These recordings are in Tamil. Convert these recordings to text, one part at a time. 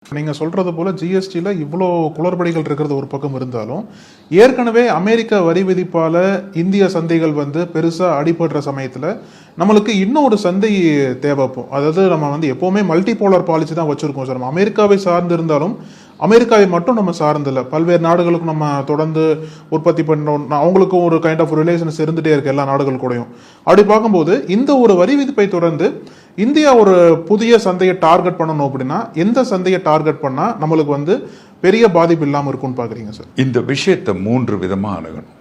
நீங்க சொல்றது போல ஜிஎஸ்டியில் இவ்வளோ குளறுபடிகள் இருக்கிறது ஒரு பக்கம் இருந்தாலும், ஏற்கனவே அமெரிக்க வரி விதிப்பால இந்திய சந்தைகள் பெருசா அடிபடுற சமயத்துல நம்மளுக்கு இன்னும் ஒரு சந்தை தேவைப்போம். அதாவது நம்ம எப்பவுமே மல்டிபோலார் பாலிசி தான் வச்சிருக்கோம் சார். நம்ம அமெரிக்காவை சார்ந்து இருந்தாலும் அமெரிக்காவை மட்டும் நம்ம சார்ந்தில்ல, பல்வேறு நாடுகளுக்கும் நம்ம தொடர்ந்து உற்பத்தி பண்ணோம். அவங்களுக்கும் ஒரு கைண்ட் ஆஃப் ரிலேஷன்ஸ் இருந்துட்டே இருக்கு எல்லா நாடுகள் கூடயும். அப்படி பார்க்கும்போது இந்த ஒரு வரி விதிப்பை தொடர்ந்து இந்தியா ஒரு புதிய சந்தையை டார்கெட் பண்ணணும் அப்படின்னா எந்த சந்தையை டார்கெட் பண்ணா நம்மளுக்கு பெரிய பாதிப்பு இல்லாமல் இருக்கும்னு பாக்குறீங்க சார்? இந்த விஷயத்தை 3 விதமா அணுகணும்.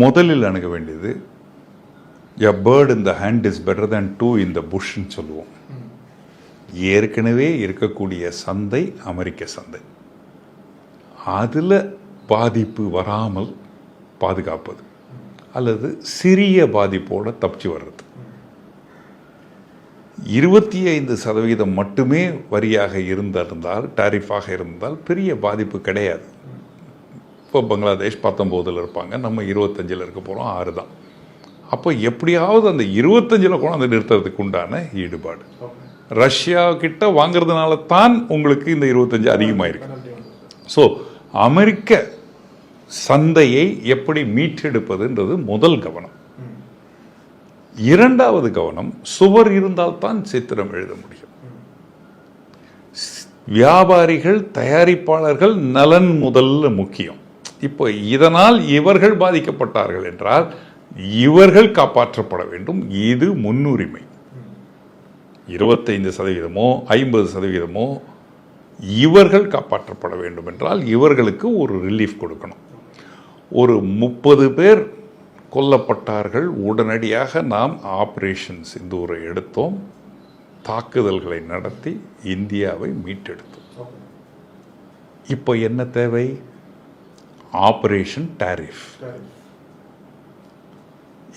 முதலில் அணுக வேண்டியது a bird in the hand is better than 2 in the bush ன்னு சொல்லுவோம். ஏற்கனவே இருக்கக்கூடிய சந்தை அமெரிக்க சந்தை, அதில் பாதிப்பு வராமல் பாதுகாப்பது அல்லது சிறிய பாதிப்போட தப்பிச்சு வர்றது. 25% மட்டுமே வரியாக இருந்தால், டாரிஃபாக இருந்தால் பெரிய பாதிப்பு கிடையாது. இப்போ பங்களாதேஷ் 19 இருப்பாங்க, நம்ம 25 இருக்க போகிறோம், 6 தான். அப்போ எப்படியாவது அந்த 25 கொண்டு வந்து நிறுத்துறதுக்கு உண்டான ஈடுபாடு. ரஷ்யா கிட்ட வாங்குறதுனால தான் உங்களுக்கு இந்த 25 அதிகமாயிருக்கு. ஸோ அமெரிக்க சந்தையை எப்படி மீட்டெடுப்பதுன்றது முதல் கவனம். இரண்டாவது கவனம், சுவர் இருந்தால்தான் சித்திரம் எழுத முடியும். வியாபாரிகள், தயாரிப்பாளர்கள் நலன் முதல்ல முக்கியம். இப்போ இதனால் இவர்கள் பாதிக்கப்பட்டார்கள் என்றால் இவர்கள் காப்பாற்றப்பட வேண்டும். இது முன்னுரிமை. 25%, 50% இவர்கள் காப்பாற்றப்பட வேண்டும் என்றால் இவர்களுக்கு ஒரு ரிலீஃப் கொடுக்கணும். ஒரு 30 பேர் கொல்லப்பட்டார்கள், உடனடியாக நாம் ஆபரேஷன் சிந்தூரை எடுத்தோம், தாக்குதல்களை நடத்தி இந்தியாவை மீட்டெடுத்தோம். இப்போ என்ன தேவை? Operation tariff.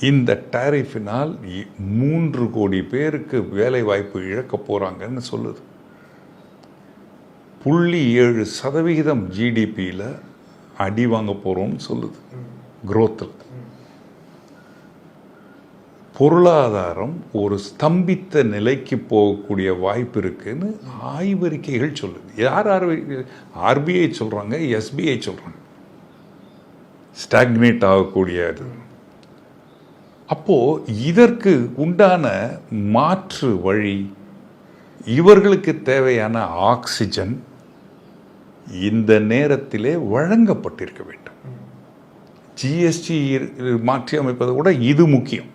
இந்த டாரிஃபினால் 3 கோடி பேருக்கு வேலை வாய்ப்பு இழக்க போறாங்கன்னு சொல்லுது. 0.7% ஜிடிபியில் அடி வாங்க போறோம்னு சொல்லுது. குரோத்தில் பொருளாதாரம் ஒரு ஸ்தம்பித்த நிலைக்கு போகக்கூடிய வாய்ப்பு இருக்குன்னு ஆய்வறிக்கைகள் சொல்லுது. யார் ஆர்பிஐ சொல்றாங்க, எஸ்பிஐ சொல்றாங்க ஸ்டாக்னேட் ஆகக்கூடியது. அப்போ இதற்கு உண்டான மாற்று வழி, இவர்களுக்கு தேவையான ஆக்சிஜன் இந்த நேரத்திலே வழங்கப்பட்டிருக்க வேண்டும். ஜிஎஸ்டி மாற்றி அமைப்பதை விட இது முக்கியம்.